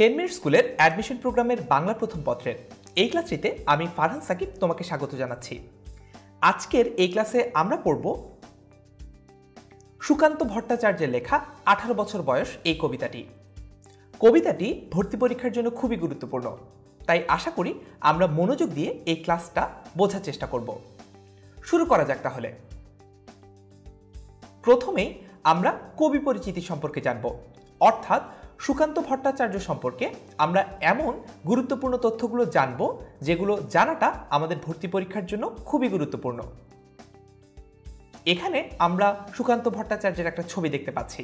10 minute স্কুলের admission প্রোগ্রামের বাংলা প্রথম পত্রের এই ক্লাসটিতে আমি ফারহান সাকিব তোমাকে স্বাগত জানাচ্ছি। আজকের এই ক্লাসে আমরা পড়ব সুকান্ত ভট্টাচার্যের লেখা 18 বছর বয়স এই কবিতাটি ভর্তি পরীক্ষার জন্য খুবই গুরুত্বপূর্ণ, তাই আশা করি আমরা মনোযোগ দিয়ে এই ক্লাসটা বোঝার চেষ্টা করব। শুরু করা যাক তাহলে। প্রথমেই আমরা কবি পরিচিতি সম্পর্কে জানব, অর্থাৎ সুকান্ত ভট্টাচার্য সম্পর্কে আমরা এমন গুরুত্বপূর্ণ তথ্যগুলো জানব যেগুলো জানাটা আমাদের ভর্তি পরীক্ষার জন্য খুবই গুরুত্বপূর্ণ। এখানে আমরা সুকান্ত ভট্টাচার্যের একটা ছবি দেখতে পাচ্ছি।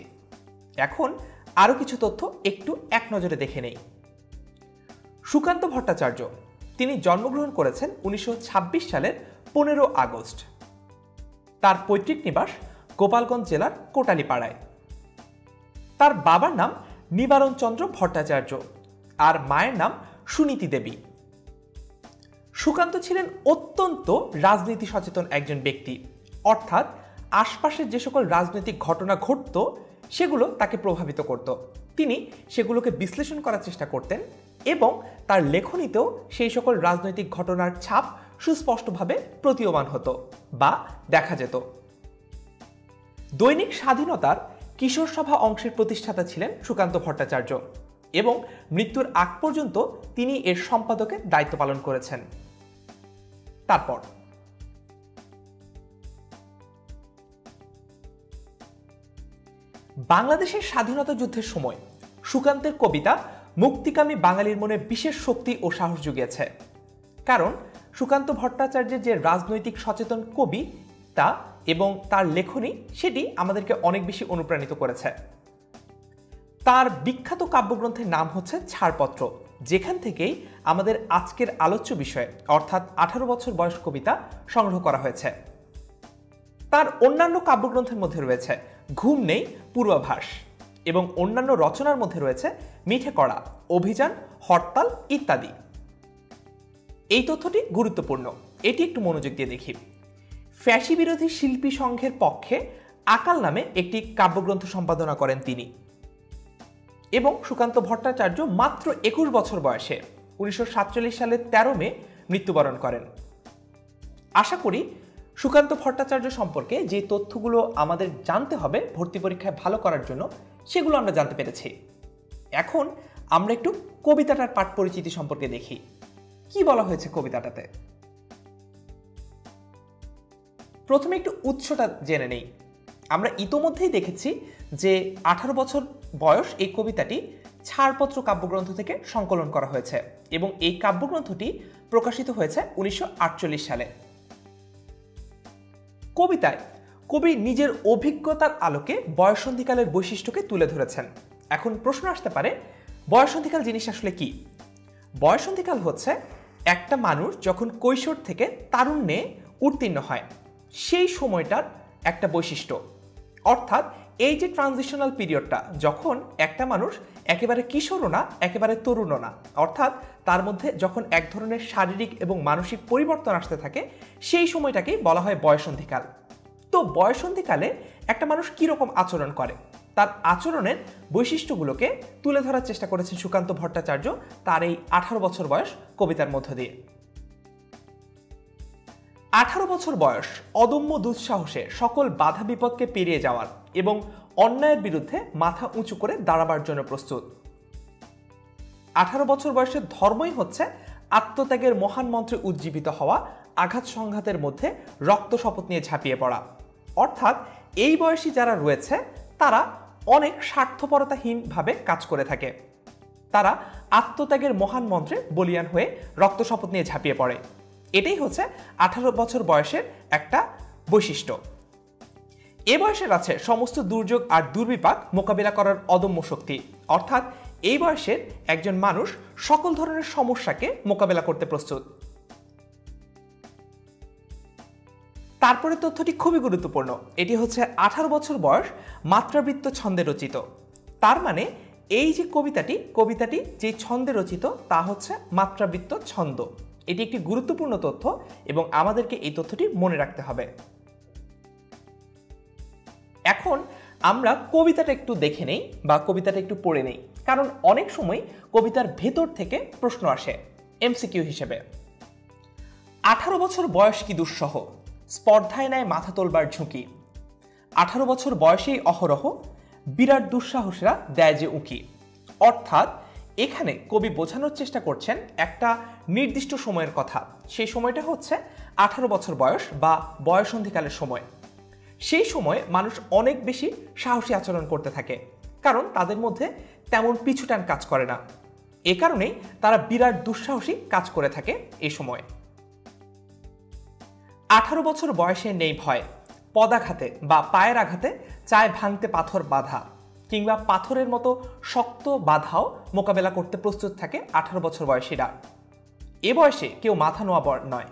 এখন আরো কিছু তথ্য একটু এক নজরে দেখে নেই। সুকান্ত ভট্টাচার্য তিনি জন্মগ্রহণ করেছেন 1926 সালের 15 আগস্ট। তার পৈতৃক নিবাস গোপালগঞ্জ জেলার কোটালীপাড়ায়। তার বাবার নাম নিবারণ চন্দ্র ভট্টাচার্য আর মায়ের নাম সুনীতি দেবী। সুকান্ত ছিলেন অত্যন্ত রাজনীতি সচেতন একজন ব্যক্তি, অর্থাৎ আশপাশের যে সকল রাজনৈতিক ঘটনা ঘটত সেগুলো তাকে প্রভাবিত করত। তিনি সেগুলোকে বিশ্লেষণ করার চেষ্টা করতেন এবং তার লেখনীতেও সেই সকল রাজনৈতিক ঘটনার ছাপ সুস্পষ্টভাবে প্রতীয়মান হতো বা দেখা যেত। দৈনিক স্বাধীনতার কিশোর সভা অংশের প্রতিষ্ঠাতা ছিলেন সুকান্ত ভট্টাচার্য এবং মৃত্যুর আগ পর্যন্ত তিনি এর সম্পাদকের দায়িত্ব পালন করেছেন। তারপর বাংলাদেশের স্বাধীনতা যুদ্ধের সময় সুকান্তের কবিতা মুক্তিকামী বাঙালির মনে বিশেষ শক্তি ও সাহস জুগিয়েছে, কারণ সুকান্ত ভট্টাচার্যের যে রাজনৈতিক সচেতন কবি তা এবং তার লেখনী সেটি আমাদেরকে অনেক বেশি অনুপ্রাণিত করেছে। তার বিখ্যাত কাব্যগ্রন্থের নাম হচ্ছে ছাড়পত্র, যেখান থেকেই আমাদের আজকের আলোচ্য বিষয় অর্থাৎ 18 বছর বয়স কবিতা সংগ্রহ করা হয়েছে। তার অন্যান্য কাব্যগ্রন্থের মধ্যে রয়েছে ঘুম নেই, পূর্বাভাস এবং অন্যান্য রচনার মধ্যে রয়েছে মিঠে কড়া, অভিযান, হরতাল ইত্যাদি। এই তথ্যটি গুরুত্বপূর্ণ, এটি একটু মনোযোগ দিয়ে দেখি। ফ্যাসি বিরোধী শিল্পী সংঘের পক্ষে আকাল নামে একটি কাব্যগ্রন্থ সম্পাদনা করেন তিনি এবং সুকান্ত ভট্টাচার্য মাত্র 21 বছর বয়সে 1947 সালের 13 মে মৃত্যুবরণ করেন। আশা করি সুকান্ত ভট্টাচার্য সম্পর্কে যে তথ্যগুলো আমাদের জানতে হবে ভর্তি পরীক্ষায় ভালো করার জন্য সেগুলো আমরা জানতে পেরেছি। এখন আমরা একটু কবিতাটার পাঠ পরিচিতি সম্পর্কে দেখি। কি বলা হয়েছে কবিতাটাতে? প্রথমে একটু উৎসটা জেনে নেই। আমরা ইতোমধ্যেই দেখেছি যে 18 বছর বয়স এই কবিতাটি ছাড়পত্র কাব্যগ্রন্থ থেকে সংকলন করা হয়েছে এবং এই কাব্যগ্রন্থটি প্রকাশিত হয়েছে 1948 সালে। কবিতায় কবি নিজের অভিজ্ঞতার আলোকে বয়ঃসন্ধিকালের বৈশিষ্ট্যকে তুলে ধরেছেন। এখন প্রশ্ন আসতে পারে, বয়ঃসন্ধিকাল জিনিস আসলে কি? বয়ঃসন্ধিকাল হচ্ছে একটা মানুষ যখন কৈশোর থেকে তারুণ্যে উত্তীর্ণ হয় সেই সময়টার একটা বৈশিষ্ট্য, অর্থাৎ এই যে ট্রানজিশনাল পিরিয়ডটা, যখন একটা মানুষ একেবারে কিশোরও না একেবারে তরুণও না, অর্থাৎ তার মধ্যে যখন এক ধরনের শারীরিক এবং মানসিক পরিবর্তন আসতে থাকে, সেই সময়টাকেই বলা হয় বয়ঃসন্ধিকাল। তো বয়ঃসন্ধিকালে একটা মানুষ কিরকম আচরণ করে, তার আচরণের বৈশিষ্ট্যগুলোকে তুলে ধরার চেষ্টা করেছেন সুকান্ত ভট্টাচার্য তার এই 18 বছর বয়স কবিতার মধ্য দিয়ে। 18 বছর বয়স অদম্য দুঃসাহসে সকল বাধা বিপদকে পেরিয়ে যাওয়ার এবং অন্যায়ের বিরুদ্ধে মাথা উঁচু করে দাঁড়াবার জন্য প্রস্তুত। 18 বছর বয়সের ধর্মই হচ্ছে আত্মত্যাগের মহান মন্ত্রে উজ্জীবিত হওয়া, আঘাত সংঘাতের মধ্যে রক্ত শপথ নিয়ে ঝাঁপিয়ে পড়া। অর্থাৎ এই বয়সী যারা রয়েছে তারা অনেক স্বার্থপরতাহীনভাবে কাজ করে থাকে, তারা আত্মত্যাগের মহান মন্ত্রে বলিয়ান হয়ে রক্ত শপথ নিয়ে ঝাঁপিয়ে পড়ে। এটাই হচ্ছে 18 বছর বয়সের একটা বৈশিষ্ট্য। এ বয়সের আছে সমস্ত দুর্যোগ আর দুর্বিপাক মোকাবিলা করার অদম্য শক্তি, অর্থাৎ এই বয়সের একজন মানুষ সকল ধরনের সমস্যাকে মোকাবিলা করতে প্রস্তুত। তারপরে তথ্যটি খুবই গুরুত্বপূর্ণ, এটি হচ্ছে 18 বছর বয়স মাত্রাবৃত্ত ছন্দে রচিত। তার মানে এই যে কবিতাটি যে ছন্দে রচিত তা হচ্ছে মাত্রাবৃত্ত ছন্দ। এটি একটি গুরুত্বপূর্ণ তথ্য এবং আমাদেরকে এই তথ্যটি মনে রাখতে হবে। এখন আমরা কবিতাটা একটু দেখে নেই বা কবিতাটা একটু পড়ে নেই, কারণ অনেক সময় কবিতার ভেতর থেকে প্রশ্ন আসে এমসিকিউ হিসেবে। 18 বছর বয়স কি দুঃসহ, স্পর্ধায় নেয় মাথা তোলবার ঝুঁকি। 18 বছর বয়সেই অহরহ বিরাট দুঃসাহসীরা দেয় যে উঁকি। অর্থাৎ এখানে কবি বোঝানোর চেষ্টা করছেন একটা নির্দিষ্ট সময়ের কথা। সেই সময়টা হচ্ছে 18 বছর বয়স বা বয়সন্ধিকালের সময়। সেই সময় মানুষ অনেক বেশি সাহসী আচরণ করতে থাকে, কারণ তাদের মধ্যে তেমন পিছুটান কাজ করে না। এ কারণেই তারা বিরাট দুঃসাহসী কাজ করে থাকে এই সময়। 18 বছর বয়সে নেই ভয়, পদাঘাতে বা পায়ের আঘাতে চায় ভাঙতে পাথর বাধা, কিংবা পাথরের মতো শক্ত বাধাও মোকাবেলা করতে প্রস্তুত থাকে 18 বছর বয়সীরা। এ বয়সে কেউ মাথা নোয়া নয়।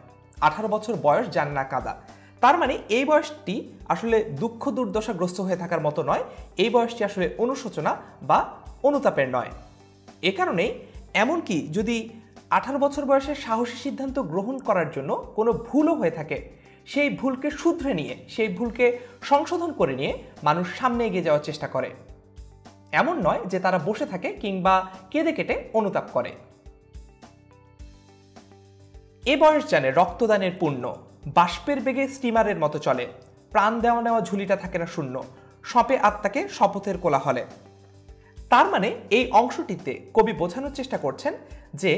18 বছর বয়স জানে না কাদা। তার মানে এই বয়সটি আসলে দুঃখ দুর্দশাগ্রস্ত হয়ে থাকার মতো নয়, এই বয়সটি আসলে অনুশোচনা বা অনুতাপের নয়। এ কারণেই এমনকি যদি 18 বছর বয়সে সাহসী সিদ্ধান্ত গ্রহণ করার জন্য কোনো ভুলও হয়ে থাকে, সেই ভুলকে শুধরে নিয়ে, সেই ভুলকে সংশোধন করে নিয়ে মানুষ সামনে এগিয়ে যাওয়ার চেষ্টা করে। এমন নয় যে তারা বসে থাকে কিংবা কেঁদে কেটে অনুতাপ করে। এ বয়স জানে রক্তদানের পুণ্য, বাষ্পের বেগে স্টিমারের মতো চলে, প্রাণ দেওয়া নেওয়া ঝুলিটা থাকে না শূন্য, সপে আত্মাকে শপথের কোলাহলে। তার মানে এই অংশটিতে কবি বোঝানোর চেষ্টা করছেন যে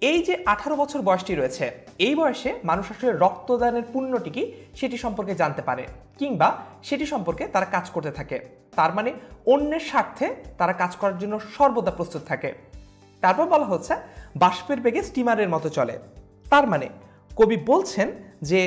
এই যে 18 বছর বয়সটি রয়েছে, এই বয়সে মানুষ আসলে রক্তদানের পুণ্যটি কি সেটি সম্পর্কে জানতে পারে, কিংবা সেটি সম্পর্কে তারা কাজ করতে থাকে। তার মানে অন্যের স্বার্থে তারা কাজ করার জন্য সর্বদা প্রস্তুত থাকে। তারপর বলা হচ্ছে বাষ্পের বেগে স্টিমারের মতো চলে। তার মানে কবি বলছেন যে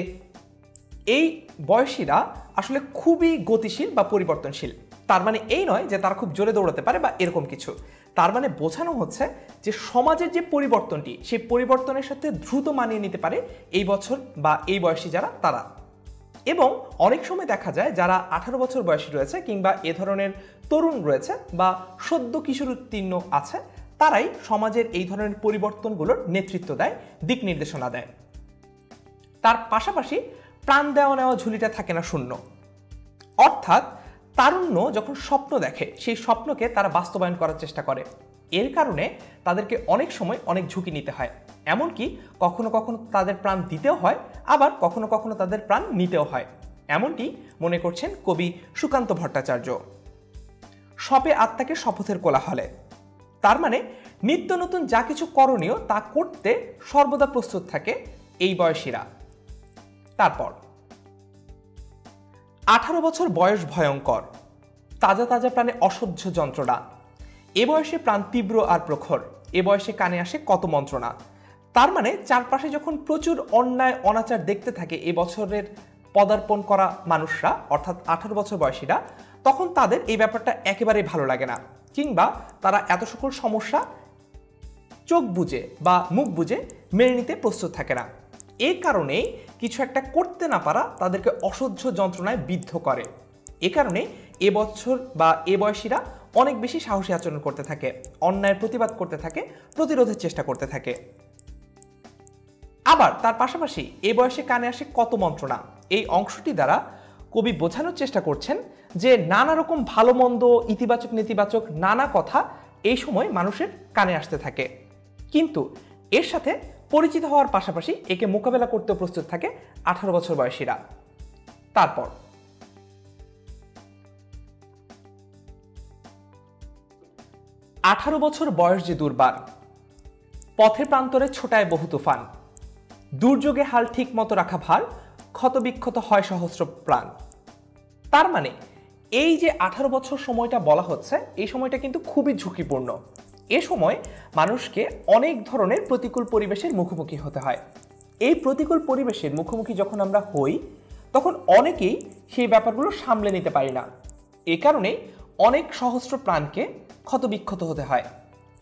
এই বয়সীরা আসলে খুবই গতিশীল বা পরিবর্তনশীল। তার মানে এই নয় যে তারা খুব জোরে দৌড়াতে পারে বা এরকম কিছু। তার মানে বোঝানো হচ্ছে যে সমাজের যে পরিবর্তনটি, সেই পরিবর্তনের সাথে দ্রুত মানিয়ে নিতে পারে এই বছর বা এই বয়সী যারা তারা। এবং অনেক সময় দেখা যায় যারা 18 বছর বয়সী রয়েছে কিংবা এ ধরনের তরুণ রয়েছে বা সদ্য কিশোর উত্তীর্ণ আছে, তারাই সমাজের এই ধরনের পরিবর্তনগুলোর নেতৃত্ব দেয়, দিক নির্দেশনা দেয়। তার পাশাপাশি প্রাণ দেওয়া নেওয়া ঝুলিটা থাকে না শূন্য। অর্থাৎ তারুণ্য যখন স্বপ্ন দেখে, সেই স্বপ্নকে তারা বাস্তবায়ন করার চেষ্টা করে। এর কারণে তাদেরকে অনেক সময় অনেক ঝুঁকি নিতে হয়, এমনকি কখনো কখনো তাদের প্রাণ দিতেও হয়, আবার কখনো কখনো তাদের প্রাণ নিতেও হয়। এমনটি মনে করছেন কবি সুকান্ত ভট্টাচার্য। সপে আত্মাকে শপথের কোলাহলে। তার মানে নিত্য নতুন যা কিছু করণীয় তা করতে সর্বদা প্রস্তুত থাকে এই বয়সীরা। তারপর 18 বছর বয়স ভয়ঙ্কর, তাজা তাজা প্রাণে অসহ্য যন্ত্রণা। এ বয়সে প্রাণ তীব্র আর প্রখর, এ বয়সে কানে আসে কত মন্ত্রণা। তার মানে চারপাশে যখন প্রচুর অন্যায় অনাচার দেখতে থাকে এ বছরের পদার্পণ করা মানুষরা, অর্থাৎ 18 বছর বয়সীরা, তখন তাদের এই ব্যাপারটা একেবারেই ভালো লাগে না, কিংবা তারা এত সকল সমস্যা চোখ বুজে বা মুখ বুজে মেনে নিতে প্রস্তুত থাকে না। এই কারণেই কিছু একটা করতে না পারা তাদেরকে অসহ্য যন্ত্রণায় বিদ্ধ করে। এ কারণে এ বছর বা এ বয়সীরা অনেক বেশি সাহসী আচরণ করতে থাকে, অন্যায়ের প্রতিবাদ করতে থাকে, প্রতিরোধের চেষ্টা করতে থাকে। আবার তার পাশাপাশি এ বয়সে কানে আসে কত মন্ত্রণা, এই অংশটি দ্বারা কবি বোঝানোর চেষ্টা করছেন যে নানা রকম ভালো মন্দ, ইতিবাচক নেতিবাচক নানা কথা এই সময় মানুষের কানে আসতে থাকে, কিন্তু এর সাথে পরিচিত হওয়ার পাশাপাশি একে মোকাবেলা করতে প্রস্তুত থাকে 18 বছর বয়সীরা। তারপর 18 বছর বয়স যে দুর্বার, পথে প্রান্তরে ছোটায় বহু তুফান, দুর্যোগে হাল ঠিক মতো রাখা ভার, ক্ষতবিক্ষত হয় সহস্র প্রাণ। তার মানে এই যে 18 বছর সময়টা বলা হচ্ছে, এই সময়টা কিন্তু খুবই ঝুঁকিপূর্ণ। এ সময় মানুষকে অনেক ধরনের প্রতিকূল পরিবেশের মুখোমুখি হতে হয়। এই প্রতিকূল পরিবেশের মুখোমুখি যখন আমরা হই, তখন অনেকেই সেই ব্যাপারগুলো সামলে নিতে পারি না। এ কারণেই অনেক সহস্র প্রাণকে ক্ষতবিক্ষত হতে হয়,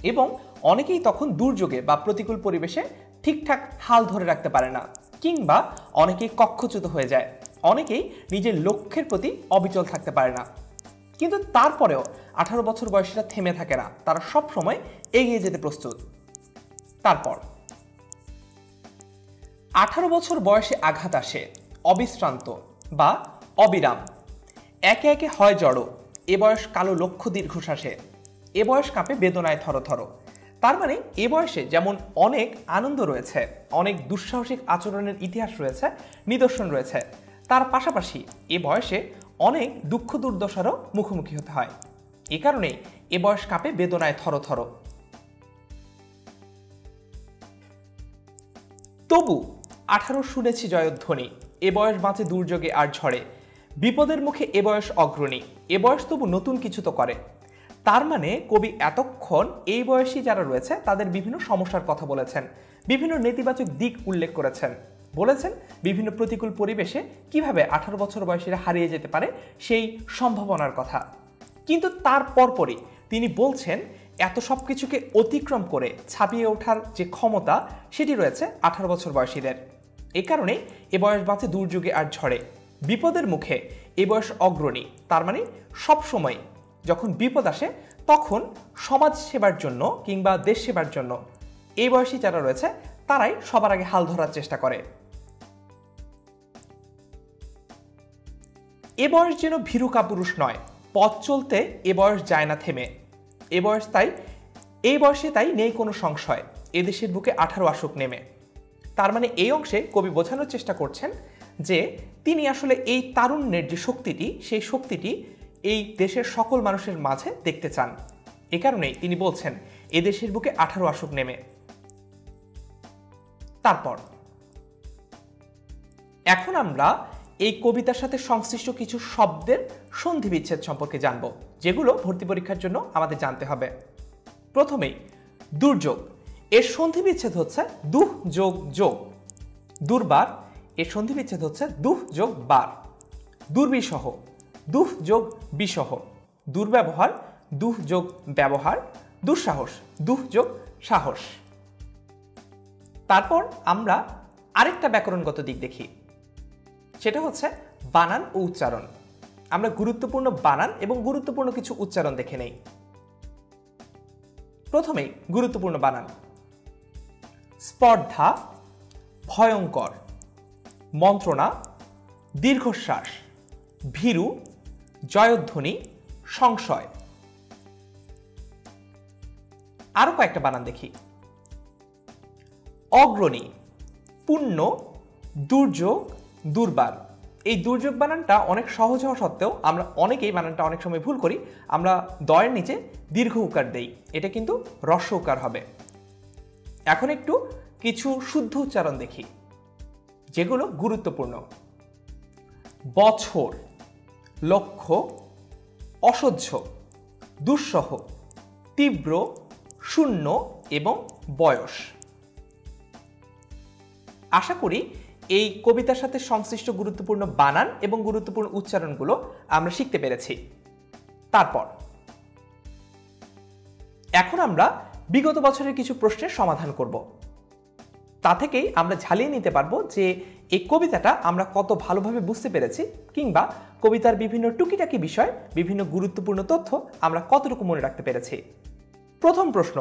এবং অনেকেই তখন দুর্যোগে বা প্রতিকূল পরিবেশে ঠিকঠাক হাল ধরে রাখতে পারে না, কিংবা অনেকেই কক্ষচ্যুত হয়ে যায়, অনেকেই নিজের লক্ষ্যের প্রতি অবিচল থাকতে পারে না। কিন্তু তারপরেও 18 বছর বয়সীরা থেমে থাকে না, তারা সব সময় এগিয়ে যেতে প্রস্তুত। তারপর 18 বছর বয়সে আঘাত আসে অবিশ্রান্ত বা অবিরাম, একে একে হয় জড়ো, এ বয়স কালো লক্ষ দীর্ঘশ্বাসে, এ বয়স কাঁপে বেদনায় থরথর। তার মানে এ বয়সে যেমন অনেক আনন্দ রয়েছে, অনেক দুঃসাহসিক আচরণের ইতিহাস রয়েছে, নিদর্শন রয়েছে, তার পাশাপাশি এ বয়সে অনেক দুঃখ দুর্দশারও মুখোমুখি হতে হয়। এ কারণেই এ বয়স কাঁপে বেদনায় থরথর। তবু 18 শুনেছি জয়ধ্বনি, এ বয়স বাঁচে দুর্যোগে আর ঝড়ে, বিপদের মুখে এ বয়স অগ্রণী, এ বয়স তবু নতুন কিছু তো করে। তার মানে কবি এতক্ষণ এই বয়সী যারা রয়েছে তাদের বিভিন্ন সমস্যার কথা বলেছেন, বিভিন্ন নেতিবাচক দিক উল্লেখ করেছেন, বলেছেন বিভিন্ন প্রতিকূল পরিবেশে কিভাবে 18 বছর বয়সীরা হারিয়ে যেতে পারে সেই সম্ভাবনার কথা। কিন্তু তার পরপরই তিনি বলছেন এত সব কিছুকে অতিক্রম করে ছাপিয়ে ওঠার যে ক্ষমতা সেটি রয়েছে 18 বছর বয়সীদের। এ কারণে এ বয়স বাঁচে দুর্যোগে আর ঝড়ে, বিপদের মুখে এ বয়স অগ্রণী। তার মানে সবসময় যখন বিপদ আসে তখন সমাজ সেবার জন্য কিংবা দেশ সেবার জন্য এই বয়সী যারা রয়েছে তারাই সবার আগে হাল ধরার চেষ্টা করে। এ বয়স যেন ভীরু কাপুরুষ নয়, পথ চলতে এ বয়স যায় না থেমে, এ বয়স তাই এই বয়সে তাই নেই কোনো সংশয়, এদেশের বুকে 18 আসুক নেমে। তার মানে এই অংশে কবি বোঝানোর চেষ্টা করছেন যে তিনি আসলে এই তারুণ্যের যে শক্তিটি সেই শক্তিটি এই দেশের সকল মানুষের মাঝে দেখতে চান। এ কারণেই তিনি বলছেন এদেশের বুকে 18 আসুক নেমে। তারপর এখন আমরা এই কবিতার সাথে সংশ্লিষ্ট কিছু শব্দের সন্ধি বিচ্ছেদ সম্পর্কে জানব, যেগুলো ভর্তি পরীক্ষার জন্য আমাদের জানতে হবে। প্রথমেই দুর্যোগ, এর সন্ধি বিচ্ছেদ হচ্ছে দুঃ যোগ যোগ। দুর্বার, এর সন্ধি বিচ্ছেদ হচ্ছে দুঃ যোগ বার। দুর্বিষহ, দুঃ যোগ বিষহ। দুর্ব্যবহার, দুঃ যোগ ব্যবহার। দুঃসাহস, দুঃ যোগ সাহস। তারপর আমরা আরেকটা ব্যাকরণগত দিক দেখি, সেটা হচ্ছে বানান ও উচ্চারণ। আমরা গুরুত্বপূর্ণ বানান এবং গুরুত্বপূর্ণ কিছু উচ্চারণ দেখে নেই। প্রথমেই গুরুত্বপূর্ণ বানান। স্পর্ধা, ভয়ঙ্কর, মন্ত্রণা, দীর্ঘশ্বাস, ভীরু, জয়ধ্বনি, সংশয়। আরো কয়েকটা বানান দেখি। অগ্রণী, পুণ্য, দুর্যোগ, দুর্বার। এই দুর্যোগ বানানটা অনেক সহজ হওয়া সত্ত্বেও আমরা অনেকেই বানানটা অনেক সময় ভুল করি, আমরা দয়ের নিচে দীর্ঘ উকার দেই, এটা কিন্তু হ্রস্ব উকার হবে। এখন একটু কিছু শুদ্ধ উচ্চারণ দেখি যেগুলো গুরুত্বপূর্ণ। বছর, লক্ষ্য, অসহ্য, দুঃসহ, তীব্র, শূন্য এবং বয়স। আশা করি এই কবিতার সাথে সংশ্লিষ্ট গুরুত্বপূর্ণ বানান এবং গুরুত্বপূর্ণ উচ্চারণগুলো আমরা শিখতে পেরেছি। তারপর এখন আমরা বিগত বছরের কিছু প্রশ্নের সমাধান করব। তা থেকেই আমরা ঝালিয়ে নিতে পারবো যে এই কবিতাটা আমরা কত ভালোভাবে বুঝতে পেরেছি, কিংবা কবিতার বিভিন্ন টুকিটাকি বিষয়, বিভিন্ন গুরুত্বপূর্ণ তথ্য আমরা কতটুকু মনে রাখতে পেরেছি। প্রথম প্রশ্ন,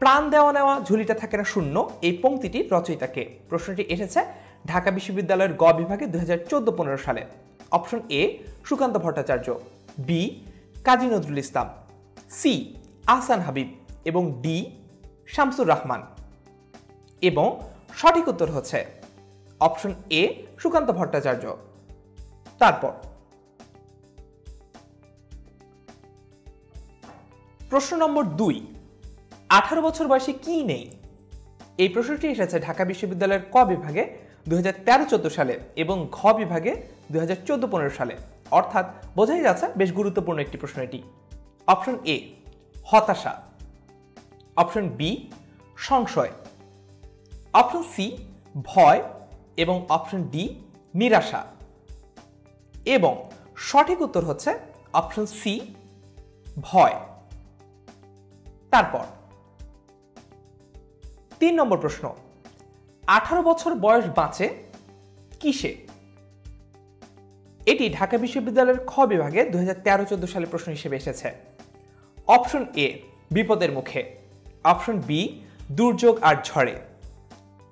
প্রাণ দেওয়া নেওয়া ঝুলিটা থাকে না শূন্য, এই পংক্তিটির রচয়িতাকে? প্রশ্নটি এসেছে ঢাকা বিশ্ববিদ্যালয়ের গ বিভাগে 2014-15 সালে। Option A Sukanta Bhattacharya, B Kazi Nazrul Islam, C Ahsan Habib এবং ডি শামসুর রহমান। এবং সঠিক উত্তর হচ্ছে অপশন এ সুকান্ত ভট্টাচার্য। তারপর প্রশ্ন নম্বর 2, 18 বছর বয়সে কি নেই? এই প্রশ্নটি এসেছে ঢাকা বিশ্ববিদ্যালয়ের ক বিভাগে 2013-14 সালে এবং ঘ বিভাগে 2014-15 সালে। অর্থাৎ বোঝাই যাচ্ছে বেশ গুরুত্বপূর্ণ একটি প্রশ্ন এটি। অপশন এ হতাশা, অপশন বি সংশয়, অপশন সি ভয় এবং অপশন ডি নিরাশা। এবং সঠিক উত্তর হচ্ছে অপশন সি ভয়। তারপর 3 নম্বর প্রশ্ন, 18 বছর বয়স বাঁচে কিসে? এটি ঢাকা বিশ্ববিদ্যালয়ের খ বিভাগে 2013-14 সালে প্রশ্ন হিসেবে এসেছে। অপশন এ বিপদের মুখে, অপশন বি দুর্যোগ আর ঝড়ে,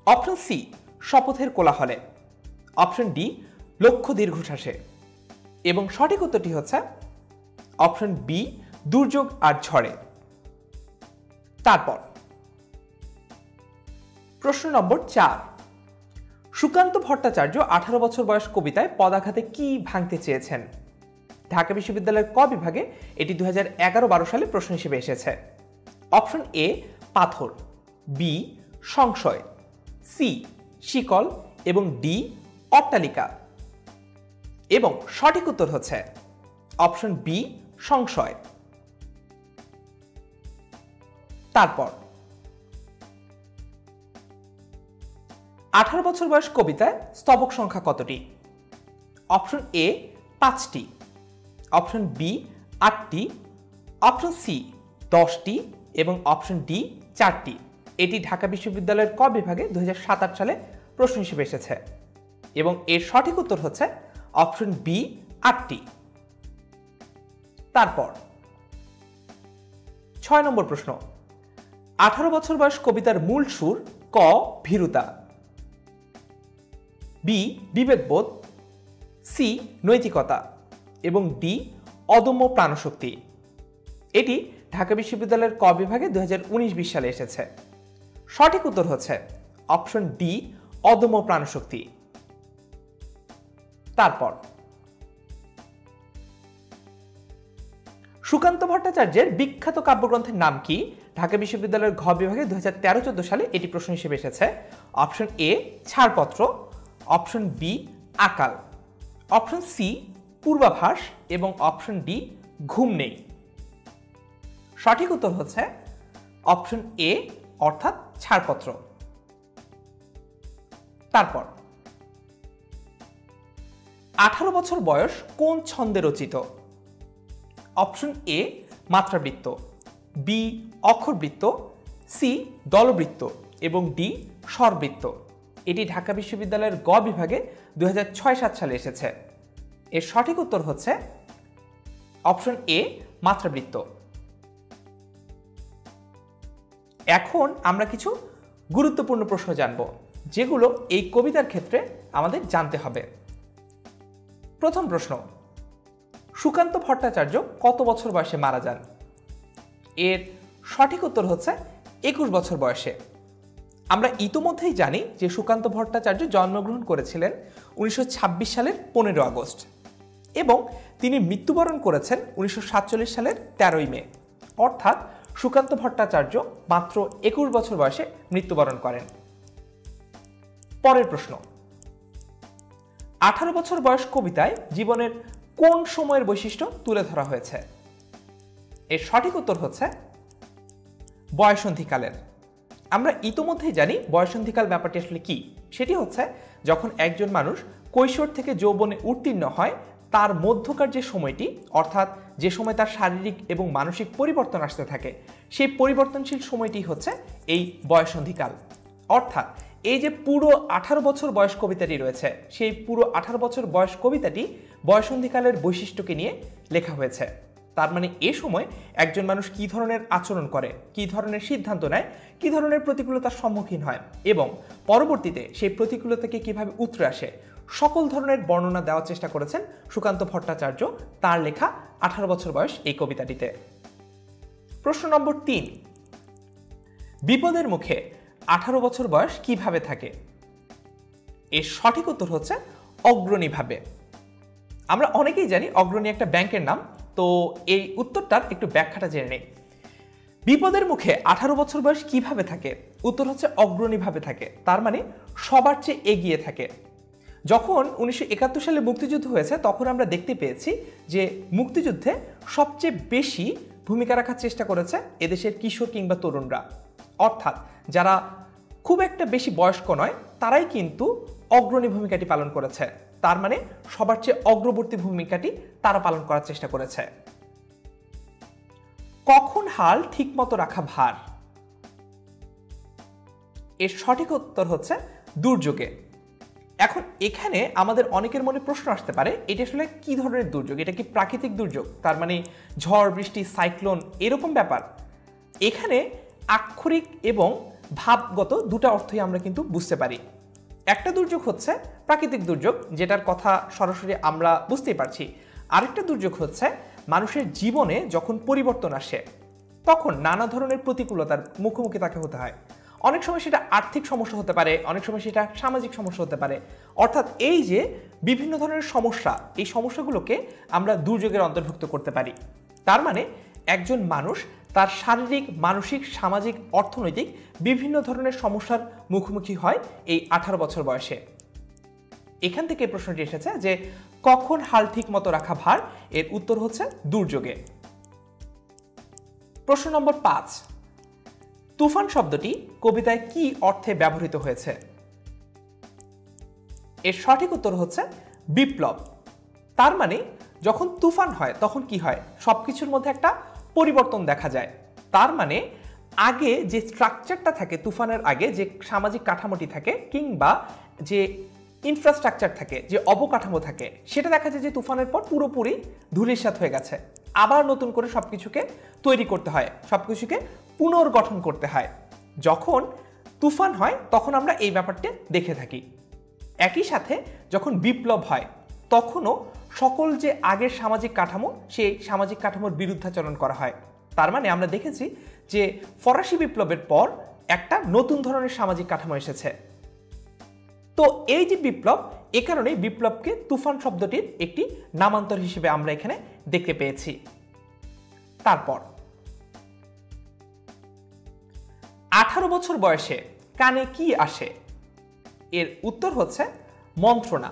অপশন সি শপথের কোলাহলে, অপশন ডি লক্ষ্য দীর্ঘশ্বাসে। এবং সঠিক উত্তরটি হচ্ছে অপশন বি দুর্যোগ আর ঝড়ে। তারপর প্রশ্ন নম্বর ৪, সুকান্ত ভট্টাচার্য 18 বছর বয়স কবিতায় পদাঘাতে কি ভাঙতে চেয়েছেন? ঢাকা বিশ্ববিদ্যালয়ের ক বিভাগে এটি 2011-12 সালে প্রশ্ন হিসেবে এসেছে। অপশন এ পাথর, বি সংশয়, সি শিকল এবং ডি অট্টালিকা। এবং সঠিক উত্তর হচ্ছে অপশন বি সংশয়। তারপর 18 বছর বয়স কবিতায় স্তবক সংখ্যা কতটি? অপশন এ 5টি, অপশন বি 8টি, অপশন সি 10টি এবং অপশন ডি 4টি। এটি ঢাকা বিশ্ববিদ্যালয়ের ক বিভাগে 2007 সালে প্রশ্ন হিসেবে এসেছে এবং এর সঠিক উত্তর হচ্ছে অপশন বি 8টি। তারপর 6 নম্বর প্রশ্ন, 18 বছর বয়স কবিতার মূল সুর ক ভীরুতা, বি বিবেকবোধ, সি নৈতিকতা এবং ডি অদম্য প্রাণশক্তি। এটি ঢাকা বিশ্ববিদ্যালয়ের ক বিভাগে 2019-20 সালে এসেছে। সঠিক উত্তর হচ্ছে অপশন ডি অদম্য প্রাণশক্তি। তারপর সুকান্ত ভট্টাচার্যের বিখ্যাত কাব্যগ্রন্থের নাম কি? ঢাকা বিশ্ববিদ্যালয়ের ঘ বিভাগে 2013-14 সালে এটি প্রশ্ন হিসেবে এসেছে। অপশন এ ছাড়পত্র, অপশন বি আকাল, অপশন সি পূর্বাভাস এবং অপশন ডি ঘুম নেই। সঠিক উত্তর হচ্ছে অপশন এ অর্থাৎ ছাড়পত্র। তারপর 18 বছর বয়স কোন ছন্দে রচিত? অপশন এ মাত্রাবৃত্ত, বি অক্ষরবৃত্ত, সি দলবৃত্ত এবং ডি স্বরবৃত্ত। এটি ঢাকা বিশ্ববিদ্যালয়ের গ বিভাগে 2006-07 সালে এসেছে। এর সঠিক উত্তর হচ্ছে অপশন এ মাত্রাবৃত্ত। এখন আমরা কিছু গুরুত্বপূর্ণ প্রশ্ন জানব যেগুলো এই কবিতার ক্ষেত্রে আমাদের জানতে হবে। প্রথম প্রশ্ন, সুকান্ত ভট্টাচার্য কত বছর বয়সে মারা যান? এর সঠিক উত্তর হচ্ছে 21 বছর বয়সে। আমরা ইতোমধ্যেই জানি যে সুকান্ত ভট্টাচার্য জন্মগ্রহণ করেছিলেন 1926 সালের 15 আগস্ট এবং তিনি মৃত্যুবরণ করেছেন 1947 সালের 13ই মে। অর্থাৎ সুকান্ত ভট্টাচার্য মাত্র 21 বছর বয়সে মৃত্যুবরণ করেন। পরের প্রশ্ন, 18 বছর বয়স কবিতায় জীবনের কোন সময়ের বৈশিষ্ট্য তুলে ধরা হয়েছে? এর সঠিক উত্তর হচ্ছে বয়সন্ধিকালের। আমরা ইতোমধ্যেই জানি বয়সন্ধিকাল ব্যাপারটি আসলে কি। সেটি হচ্ছে যখন একজন মানুষ কৈশোর থেকে যৌবনে উত্তীর্ণ হয় তার মধ্যকার যে সময়টি, অর্থাৎ যে সময় তার শারীরিক এবং মানসিক পরিবর্তন আসতে থাকে, সেই পরিবর্তনশীল সময়টি হচ্ছে এই বয়সন্ধিকাল। অর্থাৎ এই যে পুরো 18 বছর বয়স কবিতাটি রয়েছে, সেই পুরো 18 বছর বয়স কবিতাটি বয়সন্ধিকালের বৈশিষ্ট্যকে নিয়ে লেখা হয়েছে। তার মানে এ সময় একজন মানুষ কি ধরনের আচরণ করে, কি ধরনের সিদ্ধান্ত নেয়, কি ধরনের প্রতিকূলতার সম্মুখীন হয় এবং পরবর্তীতে সেই প্রতিকূলতাকে কিভাবে উতরে আসে, সকল ধরনের বর্ণনা দেওয়ার চেষ্টা করেছেন সুকান্ত ভট্টাচার্য তার লেখা 18 বছর বয়স এই কবিতাটিতে। প্রশ্ন নম্বর 3, বিপদের মুখে 18 বছর বয়স কিভাবে থাকে? এর সঠিক উত্তর হচ্ছে অগ্রণীভাবে। আমরা অনেকেই জানি অগ্রণী একটা ব্যাংকের নাম, তো এই উত্তরটার একটু ব্যাখ্যাটা জেনে নেই। বিপদের মুখে 18 বছর বয়স কিভাবে থাকে? উত্তর হচ্ছে অগ্রণীভাবে থাকে। তার মানে সবার চেয়ে এগিয়ে থাকে। যখন 1971 সালে মুক্তিযুদ্ধ হয়েছে তখন আমরা দেখতে পেয়েছি যে মুক্তিযুদ্ধে সবচেয়ে বেশি ভূমিকা রাখার চেষ্টা করেছে এদেশের কিশোর কিংবা তরুণরা। অর্থাৎ যারা খুব একটা বেশি বয়স্ক নয় তারাই কিন্তু অগ্রণী ভূমিকাটি পালন করেছে। তার মানে সবার চেয়ে অগ্রবর্তী ভূমিকাটি তারা পালন করার চেষ্টা করেছে। কখন হাল ঠিকমতো রাখা ভার? এর সঠিক উত্তর হচ্ছে দুর্যোগে। এখন এখানে আমাদের অনেকের মনে প্রশ্ন আসতে পারে, এটা আসলে কি ধরনের দুর্যোগ? এটা কি প্রাকৃতিক দুর্যোগ, তার মানে ঝড় বৃষ্টি সাইক্লোন এরকম ব্যাপার? এখানে আক্ষরিক এবং ভাবগত দুটো অর্থই আমরা কিন্তু বুঝতে পারি। একটা দুর্যোগ হচ্ছে প্রাকৃতিক দুর্যোগ, যেটার কথা সরাসরি আমরা বুঝতেই পারছি। আরেকটা দুর্যোগ হচ্ছে মানুষের জীবনে যখন পরিবর্তন আসে তখন নানা ধরনের প্রতিকূলতার মুখোমুখি তাকে হতে হয়। অনেক সময় সেটা আর্থিক সমস্যা হতে পারে, অনেক সময় সেটা সামাজিক সমস্যা হতে পারে। অর্থাৎ এই যে বিভিন্ন ধরনের সমস্যা, এই সমস্যাগুলোকে আমরা দুর্যোগের অন্তর্ভুক্ত করতে পারি। তার মানে একজন মানুষ তার শারীরিক, মানসিক, সামাজিক, অর্থনৈতিক বিভিন্ন ধরনের সমস্যার মুখোমুখি হয় এই 18 বছর বয়সে। এখান থেকে প্রশ্নটি এসেছে যে কখন হাল ঠিক মতো রাখা ভার, এর উত্তর হচ্ছে দুর্যোগে। প্রশ্ন নম্বর 5, তুফান শব্দটি কবিতায় কি অর্থে ব্যবহৃত হয়েছে? এর সঠিক উত্তর হচ্ছে বিপ্লব। তার মানে যখন তুফান হয় তখন কি হয়, সবকিছুর মধ্যে একটা পরিবর্তন দেখা যায়। তার মানে আগে যে স্ট্রাকচারটা থাকে, তুফানের আগে যে সামাজিক কাঠামোটি থাকে কিংবা যে ইনফ্রাস্ট্রাকচার থাকে, যে অবকাঠামো থাকে, সেটা দেখা যায় যে তুফানের পর পুরোপুরি ধূলিসাৎ হয়ে গেছে। আবার নতুন করে সবকিছুকে তৈরি করতে হয়, সবকিছুকে পুনর্গঠন করতে হয়। যখন তুফান হয় তখন আমরা এই ব্যাপারটা দেখে থাকি। একই সাথে যখন বিপ্লব হয় তখনও সকল যে আগের সামাজিক কাঠামো, সেই সামাজিক কাঠামোর বিরুদ্ধাচরণ করা হয়। তার মানে আমরা দেখেছি যে ফরাসি বিপ্লবের পর একটা নতুন ধরনের সামাজিক কাঠামো এসেছে। তো এই যে বিপ্লব, এ কারণে বিপ্লবকে তুফান শব্দটির একটি নামান্তর হিসেবে আমরা এখানে দেখতে পেয়েছি। তারপর 18 বছর বয়সে কানে কি আসে? এর উত্তর হচ্ছে মন্ত্রণা।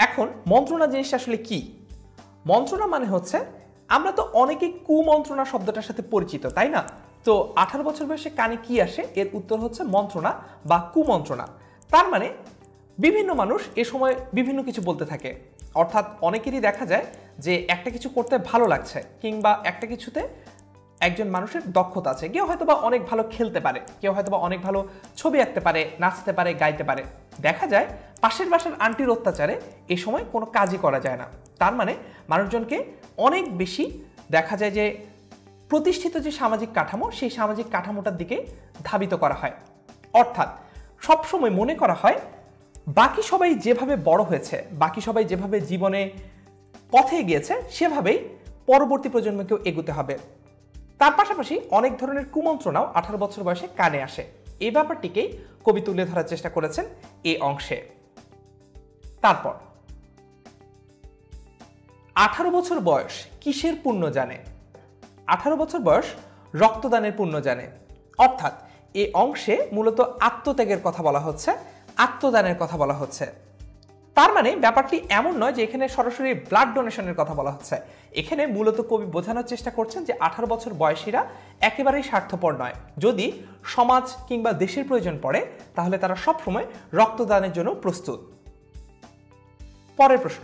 এখন মন্ত্রণা জিনিসটা আসলে কি? মন্ত্রণা মানে হচ্ছে, আমরা তো অনেকে কুমন্ত্রণা শব্দটার সাথে পরিচিত, তাই না? তো 18 বছর বয়সে কানে কি আসে, এর উত্তর হচ্ছে মন্ত্রণা বা কুমন্ত্রণা। তার মানে বিভিন্ন মানুষ এ সময় বিভিন্ন কিছু বলতে থাকে। অর্থাৎ অনেকেরই দেখা যায় যে একটা কিছু করতে ভালো লাগছে কিংবা একটা কিছুতে একজন মানুষের দক্ষতা আছে। কেউ হয়তোবা অনেক ভালো খেলতে পারে, কেউ হয়তোবা অনেক ভালো ছবি আঁকতে পারে, নাচতে পারে, গাইতে পারে। দেখা যায় পাশের বাসার আন্টির অত্যাচারে এ সময় কোনো কাজই করা যায় না। তার মানে মানুষজনকে অনেক বেশি দেখা যায় যে প্রতিষ্ঠিত যে সামাজিক কাঠামো, সেই সামাজিক কাঠামোটার দিকে ধাবিত করা হয়। অর্থাৎ সবসময় মনে করা হয় বাকি সবাই যেভাবে বড় হয়েছে, বাকি সবাই যেভাবে জীবনে পথে গিয়েছে, সেভাবেই পরবর্তী প্রজন্মকেও এগোতে হবে। তার পাশাপাশি অনেক ধরনের কুমন্ত্রণাও 18 বছর বয়সে কানে আসে। এই ব্যাপারটিকেই কবি তুলে ধরার চেষ্টা করেছেন এই অংশে। তারপর 18 বছর বয়স কিসের পুণ্য জানে? 18 বছর বয়স রক্তদানের পুণ্য জানে। অর্থাৎ এই অংশে মূলত আত্মত্যাগের কথা বলা হচ্ছে, আত্মদানের কথা বলা হচ্ছে। তার মানে ব্যাপারটি এমন নয় যে এখানে সরাসরি ব্লাড ডোনেশনের কথা বলা হচ্ছে। এখানে মূলত কবি বোঝানোর চেষ্টা করছেন যে 18 বছর বয়সীরা একেবারেই স্বার্থপর নয়। যদি সমাজ কিংবা দেশের প্রয়োজন পড়ে তাহলে তারা সবসময় রক্তদানের জন্য প্রস্তুত। পরের প্রশ্ন,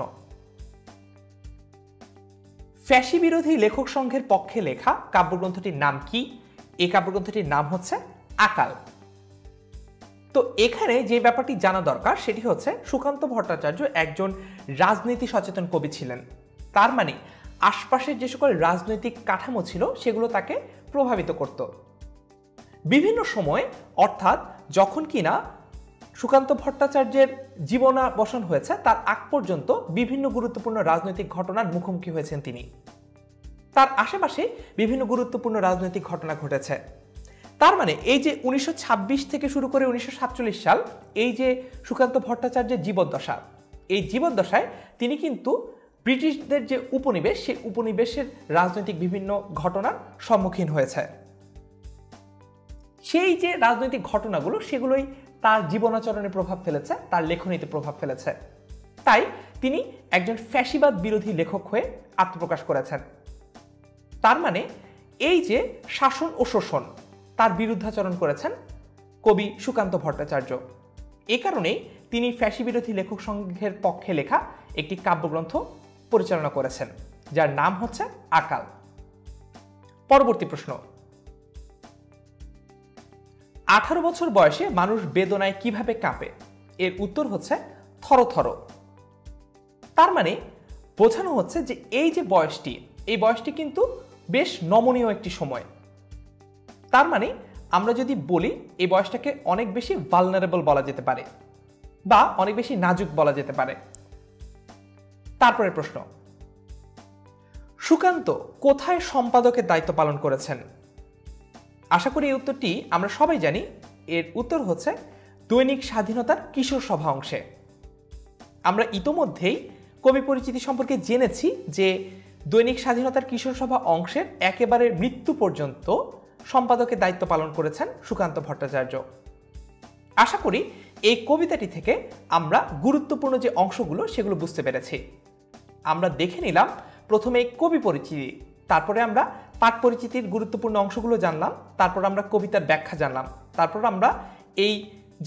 ফ্যাসি বিরোধী লেখক সংঘের পক্ষে লেখা কাব্যগ্রন্থটির নাম কি? এই কাব্যগ্রন্থটির নাম হচ্ছে আকাল। তো এখানে যে ব্যাপারটি জানা দরকার সেটি হচ্ছে সুকান্ত ভট্টাচার্য একজন রাজনীতি সচেতন কবি ছিলেন। তার মানে আশপাশের যে সকল রাজনৈতিক কাঠামো ছিল সেগুলো তাকে প্রভাবিত করত বিভিন্ন সময়। অর্থাৎ যখন কিনা সুকান্ত ভট্টাচার্যের জীবনাবসান হয়েছে তার আগ পর্যন্ত বিভিন্ন গুরুত্বপূর্ণ রাজনৈতিক ঘটনার মুখোমুখি হয়েছেন তিনি। তার আশেপাশে বিভিন্ন গুরুত্বপূর্ণ রাজনৈতিক ঘটনা ঘটেছে। তার মানে এই যে 1926 থেকে শুরু করে 1947 সাল, এই যে সুকান্ত ভট্টাচার্যের জীবদ্দশা, এই জীবদ্দশায় তিনি কিন্তু ব্রিটিশদের যে উপনিবেশ, সেই উপনিবেশের রাজনৈতিক বিভিন্ন ঘটনার সম্মুখীন হয়েছে। সেই যে রাজনৈতিক ঘটনাগুলো সেগুলোই তার জীবনাচরণে প্রভাব ফেলেছে, তার লেখনীতে প্রভাব ফেলেছে। তাই তিনি একজন ফ্যাসিবাদ বিরোধী লেখক হয়ে আত্মপ্রকাশ করেছেন। তার মানে এই যে শাসন ও শোষণ, তার বিরুদ্ধাচরণ করেছেন কবি সুকান্ত ভট্টাচার্য। এ কারণেই তিনি ফ্যাসি বিরোধী লেখক সংঘের পক্ষে লেখা একটি কাব্যগ্রন্থ পরিচালনা করেছেন, যার নাম হচ্ছে আকাল। পরবর্তী প্রশ্ন, 18 বছর বয়সে মানুষ বেদনায় কিভাবে কাঁপে? এর উত্তর হচ্ছে থরথর। তার মানে বোঝানো হচ্ছে যে এই যে বয়সটি, এই বয়সটি কিন্তু বেশ নমনীয় একটি সময়। তার মানে আমরা যদি বলি এই বয়সটাকে অনেক বেশি ভালনারেবল বলা যেতে পারে বা অনেক বেশি নাজুক বলা যেতে পারে। তারপরে প্রশ্ন, সুকান্ত কোথায় সম্পাদকের দায়িত্ব পালন করেছেন? আশা করি এই উত্তরটি আমরা সবাই জানি। এর উত্তর হচ্ছে দৈনিক স্বাধীনতার কিশোর সভা অংশে। আমরা ইতোমধ্যেই কবি পরিচিতি সম্পর্কে জেনেছি যে দৈনিক স্বাধীনতার কিশোর সভা অংশের একেবারে মৃত্যু পর্যন্ত সম্পাদকের দায়িত্ব পালন করেছেন সুকান্ত ভট্টাচার্য। আশা করি এই কবিতাটি থেকে আমরা গুরুত্বপূর্ণ যে অংশগুলো সেগুলো বুঝতে পেরেছি। আমরা দেখে নিলাম প্রথমে কবি পরিচিতি, তারপরে আমরা পাঠ পরিচিতির গুরুত্বপূর্ণ অংশগুলো জানলাম, তারপর আমরা কবিতার ব্যাখ্যা জানলাম, তারপর আমরা এই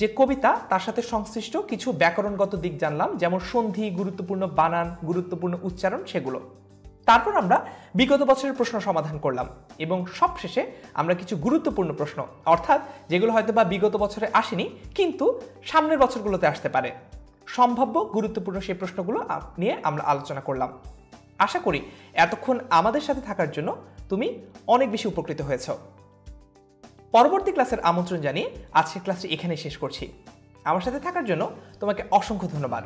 যে কবিতা তার সাথে সংশ্লিষ্ট কিছু ব্যাকরণগত দিক জানলাম, যেমন সন্ধি, গুরুত্বপূর্ণ বানান, গুরুত্বপূর্ণ উচ্চারণ, সেগুলো। তারপর আমরা বিগত বছরের প্রশ্ন সমাধান করলাম এবং সবশেষে আমরা কিছু গুরুত্বপূর্ণ প্রশ্ন, অর্থাৎ যেগুলো হয়তো বা বিগত বছরে আসেনি কিন্তু সামনের বছরগুলোতে আসতে পারে, সম্ভাব্য গুরুত্বপূর্ণ সেই প্রশ্নগুলো নিয়ে আমরা আলোচনা করলাম। আশা করি এতক্ষণ আমাদের সাথে থাকার জন্য তুমি অনেক বেশি উপকৃত হয়েছ। পরবর্তী ক্লাসের আমন্ত্রণ জানিয়ে আজকের ক্লাসটি এখানে শেষ করছি। আমার সাথে থাকার জন্য তোমাকে অসংখ্য ধন্যবাদ।